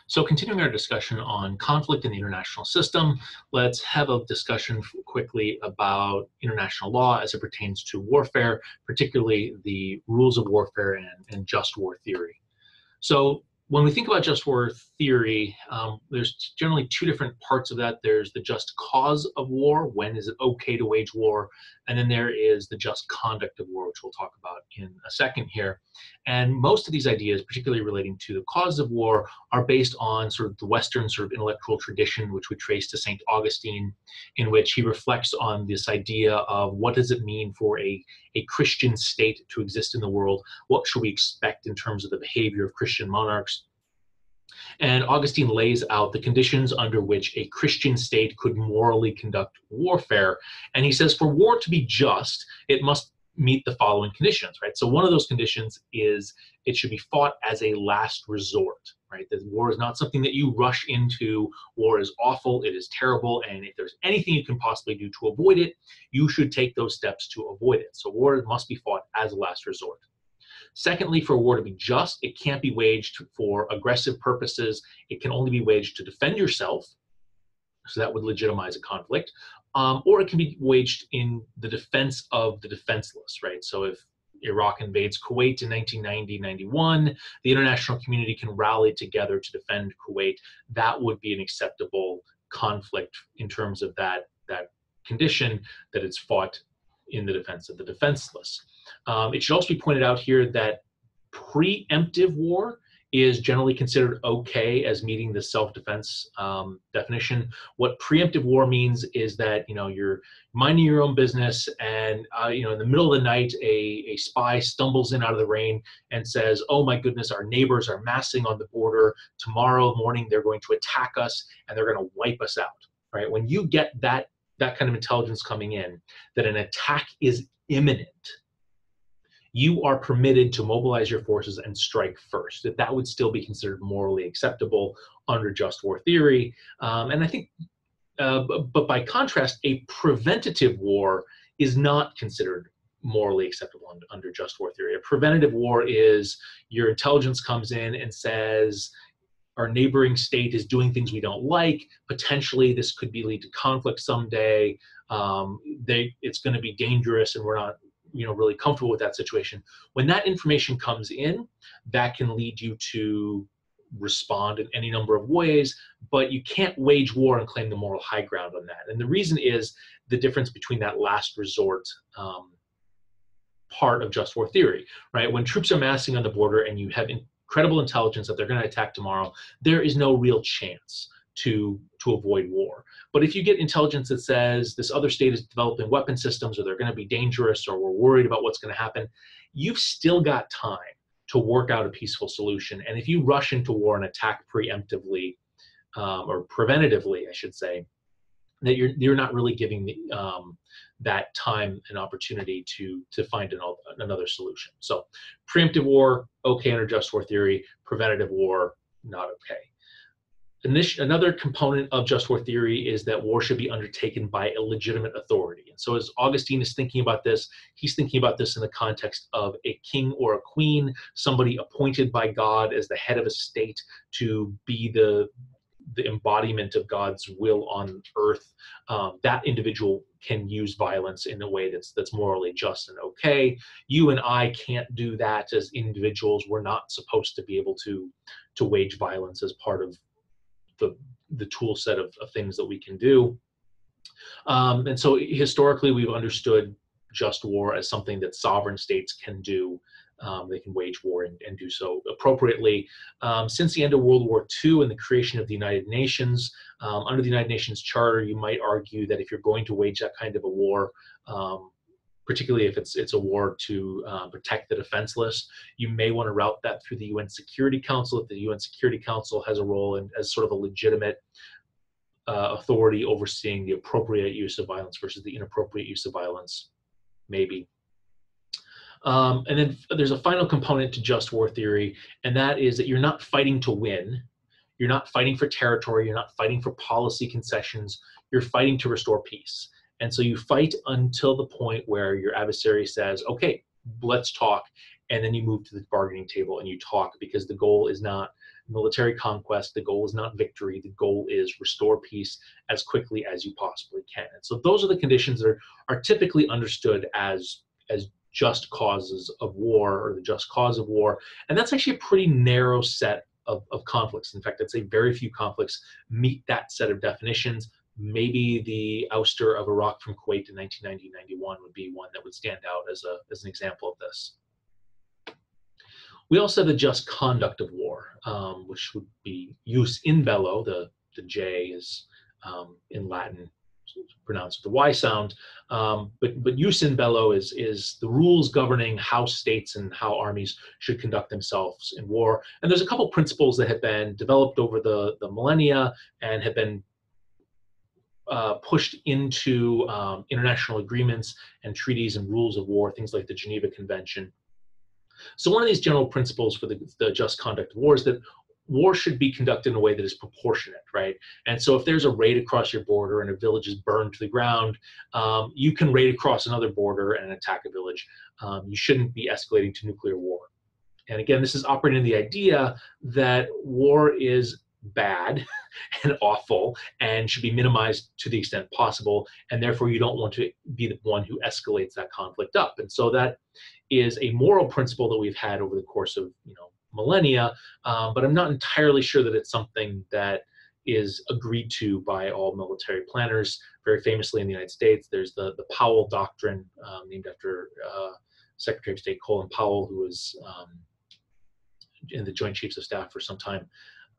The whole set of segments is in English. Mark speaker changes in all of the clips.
Speaker 1: So continuing our discussion on conflict in the international system, let's have a discussion quickly about international law as it pertains to warfare, particularly the rules of warfare and just war theory. So when we think about just war theory, there's generally two different parts of that. There's the just cause of war, when is it okay to wage war, and then there is the just conduct of war, which we'll talk about in a second here. And most of these ideas, particularly relating to the cause of war, are based on sort of the Western sort of intellectual tradition, which we trace to St. Augustine, in which he reflects on this idea of what does it mean for a Christian state to exist in the world? What should we expect in terms of the behavior of Christian monarchs? And Augustine lays out the conditions under which a Christian state could morally conduct warfare. And he says for war to be just, it must meet the following conditions, right? So one of those conditions is it should be fought as a last resort, right? That war is not something that you rush into. War is awful, it is terrible, and if there's anything you can possibly do to avoid it, you should take those steps to avoid it. So war must be fought as a last resort. Secondly, for war to be just, it can't be waged for aggressive purposes. It can only be waged to defend yourself. So that would legitimize a conflict. Or it can be waged in the defense of the defenseless, right? So if Iraq invades Kuwait in 1990-91, the international community can rally together to defend Kuwait. That would be an acceptable conflict in terms of that condition, that it's fought in the defense of the defenseless. It should also be pointed out here that preemptive war is generally considered okay as meeting the self-defense definition. What preemptive war means is that you're minding your own business, and in the middle of the night, a spy stumbles in out of the rain and says, "Oh my goodness, our neighbors are massing on the border. Tomorrow morning, they're going to attack us, and they're going to wipe us out." Right? When you get that kind of intelligence coming in, that an attack is imminent, you are permitted to mobilize your forces and strike first. That would still be considered morally acceptable under just war theory. And I think, but by contrast, a preventative war is not considered morally acceptable under just war theory. A preventative war is your intelligence comes in and says, our neighboring state is doing things we don't like. Potentially, this could lead to conflict someday. It's going to be dangerous, and we're not really comfortable with that situation. When that information comes in, that can lead you to respond in any number of ways, but you can't wage war and claim the moral high ground on that. And the reason is the difference between that last resort part of just war theory, right? When troops are massing on the border and you have incredible intelligence that they're going to attack tomorrow, there is no real chance to avoid war. But if you get intelligence that says this other state is developing weapon systems, or they're going to be dangerous, or we're worried about what's going to happen, you've still got time to work out a peaceful solution. And if you rush into war and attack preemptively, or preventatively, I should say, that you're not really giving that time and opportunity to find another solution. So preemptive war, okay under just war theory. Preventative war, not okay. Another component of just war theory is that war should be undertaken by a legitimate authority. And so as Augustine is thinking about this, he's thinking about this in the context of a king or a queen, somebody appointed by God as the head of a state to be the embodiment of God's will on earth. That individual can use violence in a way that's morally just and okay. You and I can't do that as individuals. We're not supposed to be able to wage violence as part of the tool set of things that we can do. And so historically, we've understood just war as something that sovereign states can do. They can wage war and do so appropriately. Since the end of World War II and the creation of the United Nations, under the United Nations Charter, you might argue that if you're going to wage that kind of a war, particularly if it's a war to protect the defenseless, you may want to route that through the UN Security Council. If the UN Security Council has a role as sort of a legitimate authority overseeing the appropriate use of violence versus the inappropriate use of violence, maybe. And then there's a final component to just war theory, and that is that you're not fighting to win. You're not fighting for territory. You're not fighting for policy concessions. You're fighting to restore peace. And so you fight until the point where your adversary says, okay, let's talk. And then you move to the bargaining table and you talk, because the goal is not military conquest. The goal is not victory. The goal is restore peace as quickly as you possibly can. And so those are the conditions that are typically understood as just causes of war, or the just cause of war. And that's actually a pretty narrow set of conflicts. In fact, I'd say very few conflicts meet that set of definitions. Maybe the ouster of Iraq from Kuwait in 1990-91 would be one that would stand out as an example of this. We also have the just conduct of war, which would be jus in bello. The J is in Latin pronounced with the Y sound, but jus in bello is the rules governing how states and how armies should conduct themselves in war. And there's a couple principles that have been developed over the millennia and have been pushed into international agreements and treaties and rules of war, things like the Geneva Convention. So one of these general principles for the just conduct of war is that war should be conducted in a way that is proportionate, right? And so if there's a raid across your border and a village is burned to the ground, you can raid across another border and attack a village. You shouldn't be escalating to nuclear war. And again, this is operating the idea that war is bad and awful and should be minimized to the extent possible, and therefore you don't want to be the one who escalates that conflict up. And so that is a moral principle that we've had over the course of millennia, but I'm not entirely sure that it's something that is agreed to by all military planners. Very famously in the United States, there's the Powell Doctrine, named after Secretary of State Colin Powell, who was in the Joint Chiefs of Staff for some time.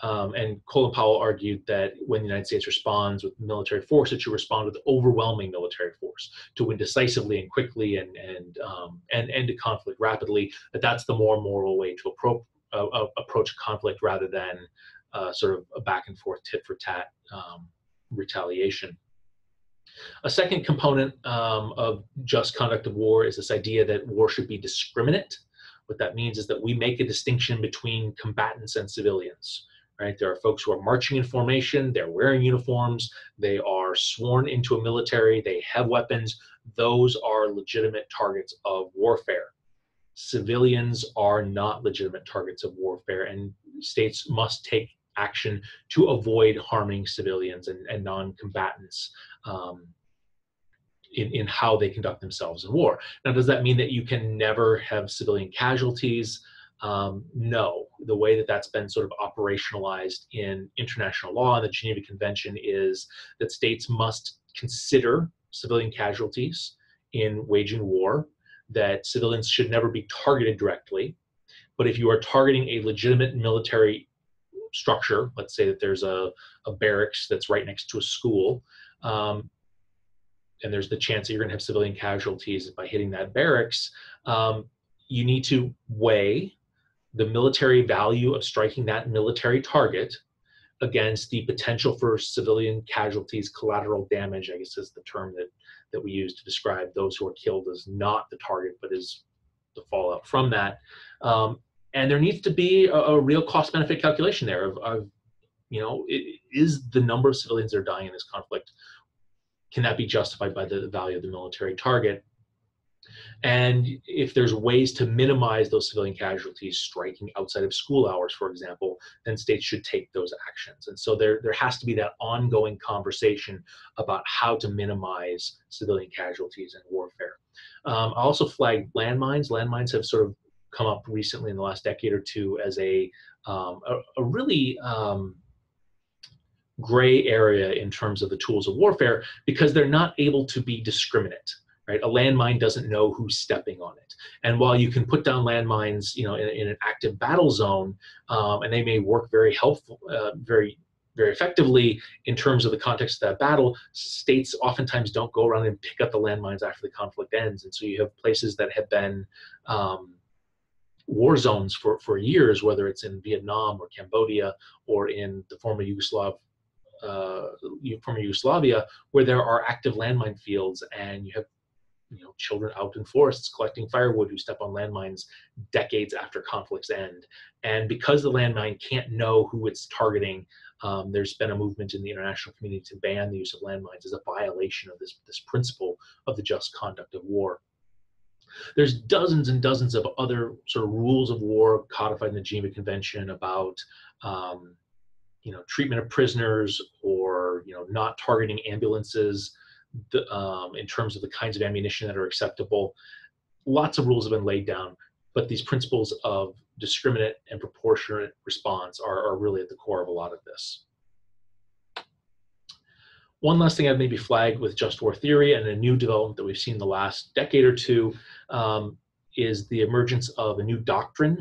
Speaker 1: And Colin Powell argued that when the United States responds with military force, it should respond with overwhelming military force to win decisively and quickly and end a conflict rapidly. That's the more moral way to approach conflict, rather than sort of a back and forth tit for tat retaliation. A second component of just conduct of war is this idea that war should be discriminate. What that means is that we make a distinction between combatants and civilians. Right? There are folks who are marching in formation, they're wearing uniforms, they are sworn into a military, they have weapons. Those are legitimate targets of warfare. Civilians are not legitimate targets of warfare, and states must take action to avoid harming civilians and non-combatants in how they conduct themselves in war. Now, does that mean that you can never have civilian casualties? No. The way that that's been sort of operationalized in international law and the Geneva Convention is that states must consider civilian casualties in waging war, that civilians should never be targeted directly. But if you are targeting a legitimate military structure, let's say that there's a barracks that's right next to a school, and there's the chance that you're going to have civilian casualties by hitting that barracks, you need to weigh the military value of striking that military target against the potential for civilian casualties. Collateral damage, I guess, is the term that we use to describe those who are killed as not the target, but is the fallout from that. And there needs to be a real cost-benefit calculation there of is the number of civilians that are dying in this conflict, can that be justified by the value of the military target? And if there's ways to minimize those civilian casualties, striking outside of school hours, for example, then states should take those actions. And so there has to be that ongoing conversation about how to minimize civilian casualties in warfare. I also flagged landmines. Landmines have sort of come up recently in the last decade or two as a really gray area in terms of the tools of warfare, because they're not able to be discriminate. Right? A landmine doesn't know who's stepping on it. And while you can put down landmines, in an active battle zone, and they may work very helpful, very effectively in terms of the context of that battle, states oftentimes don't go around and pick up the landmines after the conflict ends. And so you have places that have been war zones for years, whether it's in Vietnam or Cambodia or in the former Yugoslavia, where there are active landmine fields, and you have children out in forests collecting firewood who step on landmines decades after conflicts end. And because the landmine can't know who it's targeting, there's been a movement in the international community to ban the use of landmines as a violation of this principle of the just conduct of war. There's dozens and dozens of other sort of rules of war codified in the Geneva Convention about um, treatment of prisoners, or not targeting ambulances in terms of the kinds of ammunition that are acceptable. Lots of rules have been laid down, but these principles of discriminate and proportionate response are really at the core of a lot of this. One last thing I'd maybe flag with just war theory, and a new development that we've seen in the last decade or two, is the emergence of a new doctrine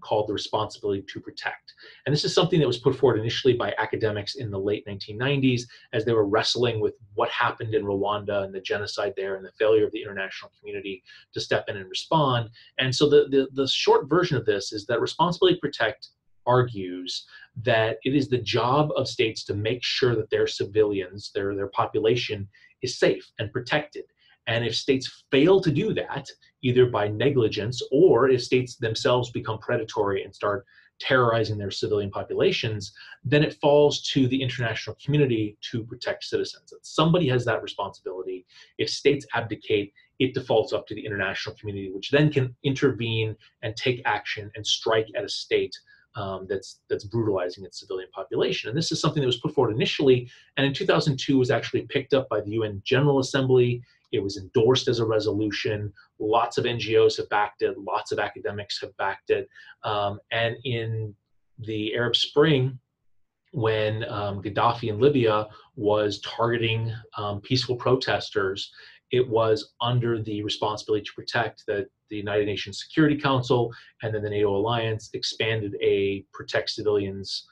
Speaker 1: called the responsibility to protect. And this is something that was put forward initially by academics in the late 1990s as they were wrestling with what happened in Rwanda and the genocide there and the failure of the international community to step in and respond. And so the short version of this is that responsibility to protect argues that it is the job of states to make sure that their civilians, their population, is safe and protected. And if states fail to do that, either by negligence or if states themselves become predatory and start terrorizing their civilian populations, then it falls to the international community to protect citizens. Somebody has that responsibility. If states abdicate, it defaults up to the international community, which then can intervene and take action and strike at a state that's brutalizing its civilian population. And this is something that was put forward initially, and in 2002 was actually picked up by the UN General Assembly. It was endorsed as a resolution. Lots of NGOs have backed it. Lots of academics have backed it. And in the Arab Spring, when Gaddafi in Libya was targeting peaceful protesters, it was under the responsibility to protect that the United Nations Security Council and then the NATO alliance expanded a protect civilians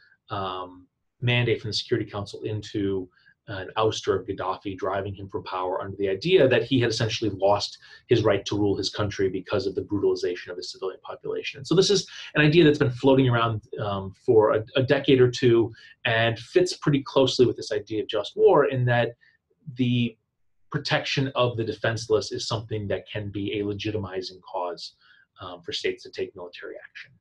Speaker 1: mandate from the Security Council into an ouster of Gaddafi, driving him from power under the idea that he had essentially lost his right to rule his country because of the brutalization of the civilian population. And so this is an idea that's been floating around for a decade or two, and fits pretty closely with this idea of just war, in that the protection of the defenseless is something that can be a legitimizing cause for states to take military action.